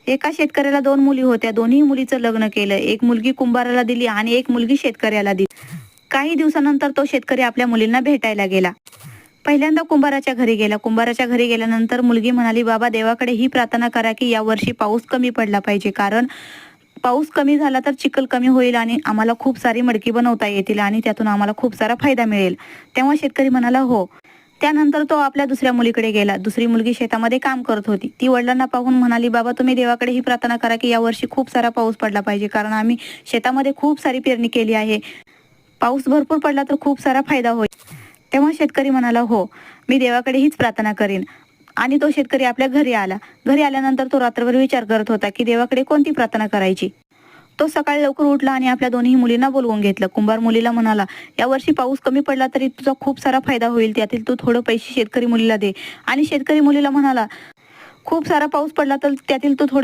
एका शेतकऱ्याला 2 मुली होत्या. दोन्ही मुलीचं लग्न केलं. एक मुलगी कुंभाराला दिली आणि एक मुलगी शेतकऱ्याला दिली. काही दिवसानंतर तो शेतकरी आपल्या मुलींना भेटायला गेला. पहिल्यांदा कुंभाराच्या घरी गेला. कुंभाराच्या घरी गेल्यानंतर मुलगी म्हणाली, "बाबा, देवाकडे ही प्रार्थना करा की यावर्षी पाऊस कमी पडला पाहिजे. कारण पाऊस कमी झाला तर चिखल कमी होईल आणि आम्हाला खूप सारी मडकी बनवता येतील आणि त्यातून आम्हाला खूप सारा फायदा मिळेल." तेव्हा शेतकरी म्हणाला, "हो." त्यानंतर तो आपल्या दुसऱ्या मुलीकडे गेला. दुसरी मुलगी शेतामध्ये काम करत होती. ती वडिलांना पाहून म्हणाली, "बाबा, तुम्ही देवाकडे ही प्रार्थना करा की यावर्षी खूप सारा पाऊस पडला पाहिजे. कारण आम्ही शेतामध्ये खूप सारी पेरणी केली आहे. पाऊस भरपूर पडला तर खूप सारा फायदा होईल." तेव्हा शेतकरी म्हणाला, "हो, मी देवाकडे हीच प्रार्थना करेन." आणि तो शेतकरी आपल्या घरी आला. घरी आल्यानंतर तो रात्रभर विचार करत होता की देवाकडे कोणती प्रार्थना करायची. तो सकाळी लवकर उठला आणि आपल्या दोन्ही मुलींना बोलवून घेतलं. कुंभार मुलीला म्हणाला, "यावर्षी पाऊस कमी पडला तरी तुझा खूप सारा फायदा होईल. त्यातील तू थोडं पैसे शेतकरी मुलीला दे." आणि शेतकरी मुलीला म्हणाला, "खूप सारा पाऊस पडला तर त्यातील तू थोडं